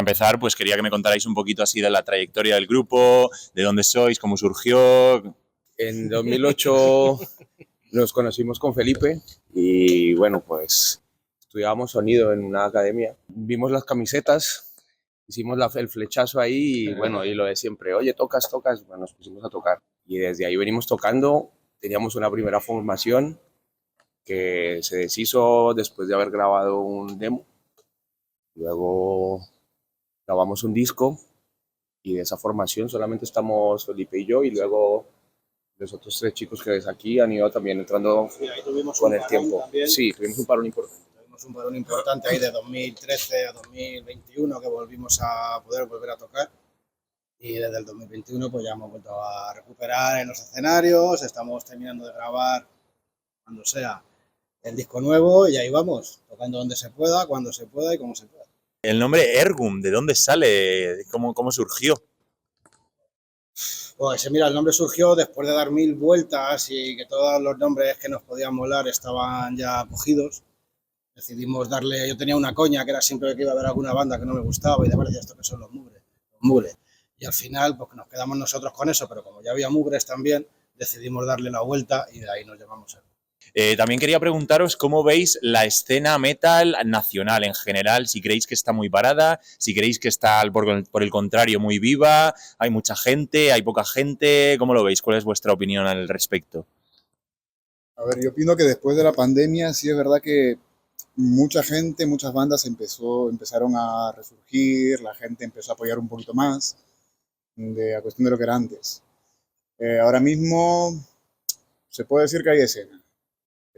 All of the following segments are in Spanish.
para empezar, pues quería que me contarais un poquito así de la trayectoria del grupo, de dónde sois, cómo surgió. En 2008 nos conocimos con Felipe y bueno, pues estudiábamos sonido en una academia. Vimos las camisetas, hicimos el flechazo ahí y bueno, y lo de siempre, oye, tocas, bueno, nos pusimos a tocar. Y desde ahí venimos tocando, teníamos una primera formación que se deshizo después de haber grabado un demo. Luego grabamos un disco y de esa formación solamente estamos Felipe y yo, y luego los otros 3 chicos que ves aquí han ido también entrando con el tiempo. También. Sí, tuvimos un parón importante. Tuvimos un parón importante ahí de 2013 a 2021 que volvimos a poder volver a tocar. Y desde el 2021 pues ya hemos vuelto a recuperar en los escenarios, estamos terminando de grabar cuando sea el disco nuevo y ahí vamos, tocando donde se pueda, cuando se pueda y como se pueda. El nombre Ergum, ¿de dónde sale? ¿Cómo surgió? Pues mira, el nombre surgió después de dar 1000 vueltas y que todos los nombres que nos podían molar estaban ya cogidos. Decidimos darle, yo tenía una coña que era siempre que iba a ver alguna banda que no me gustaba y de verdad, esto que son los mugres. Y al final pues nos quedamos nosotros con eso, pero como ya había mugres también, decidimos darle la vuelta y de ahí nos llamamos Ergum. También quería preguntaros cómo veis la escena metal nacional en general, si creéis que está muy parada, si creéis que está por el contrario muy viva, hay mucha gente, hay poca gente, ¿cómo lo veis? ¿Cuál es vuestra opinión al respecto? A ver, yo opino que después de la pandemia sí es verdad que mucha gente, muchas bandas empezaron a resurgir, la gente empezó a apoyar un poquito más a cuestión de lo que era antes. Ahora mismo se puede decir que hay escena.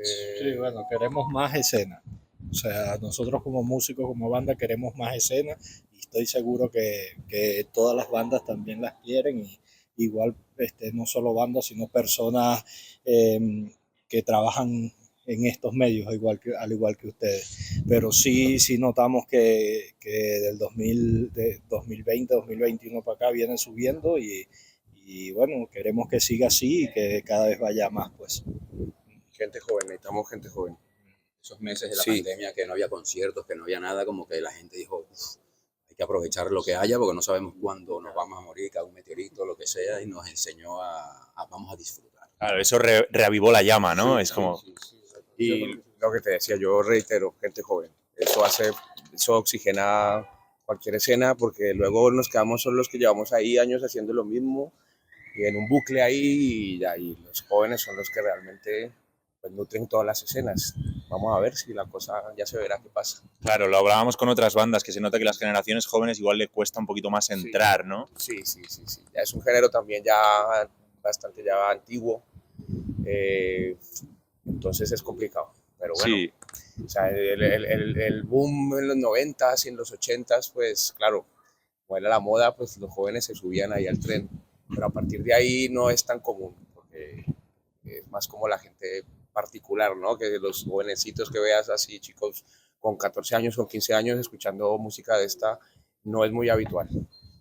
Sí, bueno, queremos más escena. O sea, nosotros como músicos, como banda, queremos más escena y estoy seguro que todas las bandas también las quieren. Y igual, no solo bandas, sino personas que trabajan en estos medios, al igual que ustedes. Pero sí notamos que del 2020, 2021 para acá vienen subiendo y bueno, queremos que siga así y que cada vez vaya más, pues. Gente joven, necesitamos gente joven. Esos meses de la pandemia que no había conciertos, que no había nada, como que la gente dijo, hay que aprovechar lo que haya porque no sabemos cuándo nos vamos a morir, cada un meteorito, lo que sea, y nos enseñó vamos a disfrutar. Claro, eso reavivó la llama, ¿no? Sí, es como... Sí. Y lo que te decía, yo reitero, gente joven. Eso oxigena cualquier escena porque luego nos quedamos son los que llevamos ahí años haciendo lo mismo y en un bucle ahí y los jóvenes son los que realmente pues nutren todas las escenas. Vamos a ver si la cosa ya se verá qué pasa. Claro, lo hablábamos con otras bandas, que se nota que las generaciones jóvenes igual le cuesta un poquito más entrar, ¿no? Sí. Ya es un género también ya bastante ya antiguo, entonces es complicado. Pero bueno, sí. O sea, el boom en los 90s y en los 80s, pues claro, como era la moda, pues los jóvenes se subían ahí al tren. Pero a partir de ahí no es tan común, porque es más como la gente particular, ¿no? Que los jovencitos que veas así, chicos con 14 años, con 15 años, escuchando música de esta, no es muy habitual,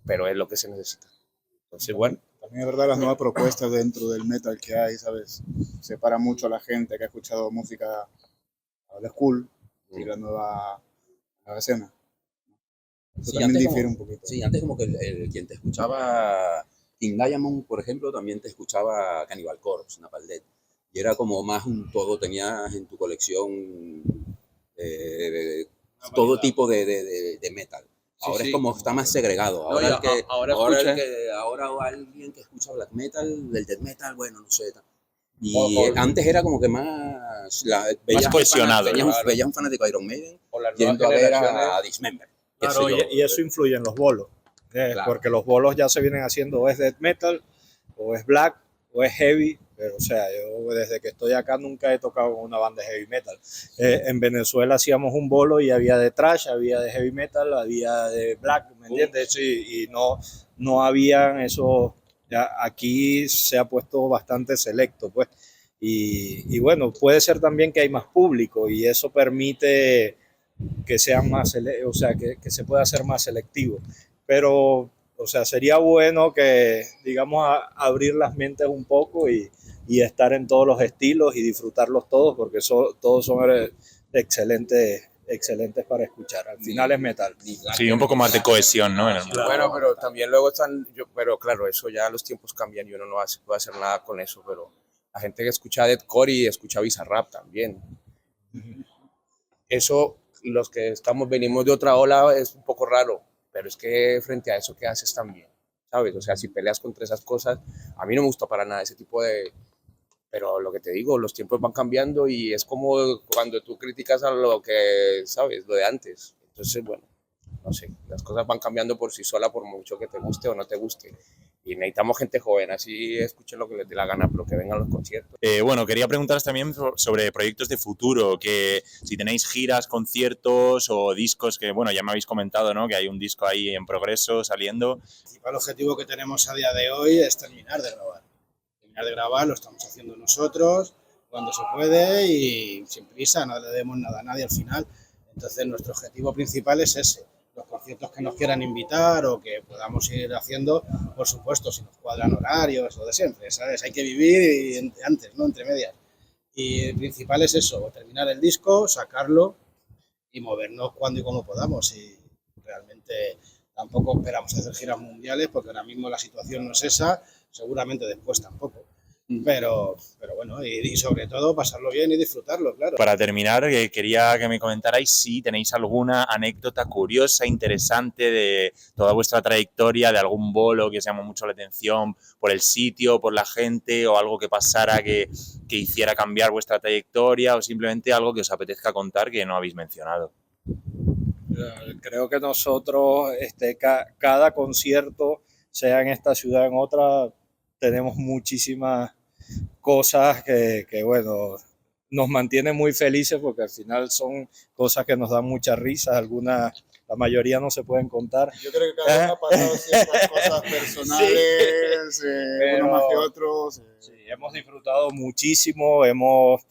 pero es lo que se necesita. Entonces, bueno. También es verdad las nuevas propuestas dentro del metal que hay, ¿sabes? Separa mucho a la gente que ha escuchado música old school y la nueva escena. Eso también difiere un poquito. Sí, antes como que quien te escuchaba King Diamond, por ejemplo, también te escuchaba Cannibal Corpse, Napalm Death. Y era como más un todo, tenías en tu colección todo tipo de metal. Ahora es como está más segregado. Ahora, ahora alguien que escucha black metal, el death metal, bueno, no sé. Y antes era como que más cohesionado. Veías un fanático de Iron Maiden yendo a ver a Dismember. Claro, y eso influye en los bolos. Claro. Porque los bolos ya se vienen haciendo o es death metal, o es black, o es heavy. Pero, o sea, yo desde que estoy acá nunca he tocado con una banda de heavy metal. En Venezuela hacíamos un bolo y había de thrash, había de heavy metal, había de black, ¿me entiendes? Y no habían eso. Ya aquí se ha puesto bastante selecto, pues. Y bueno, puede ser también que hay más público y eso permite que sean más, o sea, que se pueda hacer más selectivo. Pero, o sea, sería bueno que, digamos, abrir las mentes un poco y estar en todos los estilos y disfrutarlos todos, porque todos son excelentes excelentes para escuchar. Al final es metal. Sí, un poco más de cohesión, ¿no? Bueno, pero también luego están, pero claro, eso ya los tiempos cambian y uno no puede hacer nada con eso, pero la gente que escucha deathcore y escucha Bizarrap también. Eso, los que venimos de otra ola es un poco raro, pero es que frente a eso, ¿qué haces también? ¿Sabes? O sea, si peleas contra esas cosas, a mí no me gusta para nada ese tipo de... Pero lo que te digo, los tiempos van cambiando y es como cuando tú criticas a lo que, ¿sabes? Lo de antes. Entonces, bueno, no sé, las cosas van cambiando por sí sola, por mucho que te guste o no te guste. Y necesitamos gente joven, así escuchen lo que les dé la gana, pero que vengan a los conciertos. Bueno, quería preguntaros también sobre proyectos de futuro, que si tenéis giras, conciertos o discos, que bueno, ya me habéis comentado, ¿no? Que hay un disco ahí en progreso, saliendo. El principal objetivo que tenemos a día de hoy es terminar de grabar. Terminar de grabar lo estamos haciendo nosotros, cuando se puede y sin prisa, no le debemos nada a nadie al final. Entonces nuestro objetivo principal es ese. Los conciertos que nos quieran invitar o que podamos ir haciendo, por supuesto, si nos cuadran horarios, lo de siempre, ¿sabes? Hay que vivir antes, ¿no? Entre medias. Y el principal es eso, terminar el disco, sacarlo y movernos cuando y como podamos. Y realmente tampoco esperamos hacer giras mundiales porque ahora mismo la situación no es esa, seguramente después tampoco. Pero bueno, y sobre todo pasarlo bien y disfrutarlo, claro. Para terminar, quería que me comentarais si tenéis alguna anécdota curiosa, interesante de toda vuestra trayectoria, de algún bolo que os llamó mucho la atención por el sitio, por la gente, o algo que pasara que hiciera cambiar vuestra trayectoria, o simplemente algo que os apetezca contar que no habéis mencionado. Creo que nosotros, cada concierto, sea en esta ciudad o en otra, tenemos muchísimas cosas que bueno, nos mantienen muy felices porque al final son cosas que nos dan mucha risa, algunas, la mayoría no se pueden contar. Yo creo que cada uno ha pasado ciertas cosas personales, sí, unos más que otros. Sí, hemos disfrutado muchísimo, hemos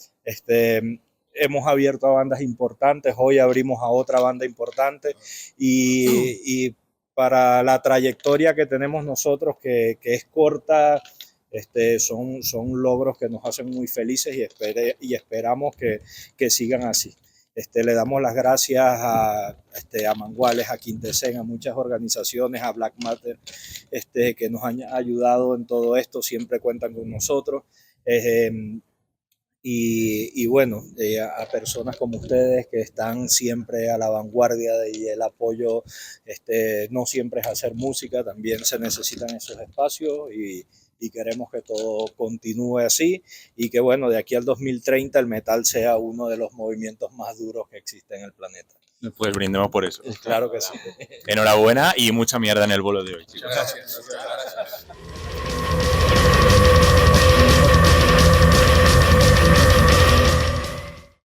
abierto a bandas importantes, hoy abrimos a otra banda importante y para la trayectoria que tenemos nosotros, que es corta, son logros que nos hacen muy felices y esperamos que sigan así. Le damos las gracias a Manguales, a Quintesen, a muchas organizaciones, a Black Matter, que nos han ayudado en todo esto, siempre cuentan con nosotros. Y bueno, a personas como ustedes que están siempre a la vanguardia y el apoyo, no siempre es hacer música, también se necesitan esos espacios y queremos que todo continúe así y que bueno, de aquí al 2030 el metal sea uno de los movimientos más duros que existe en el planeta. Pues brindemos por eso. Claro que sí. Enhorabuena y mucha mierda en el bolo de hoy, chicos. Gracias.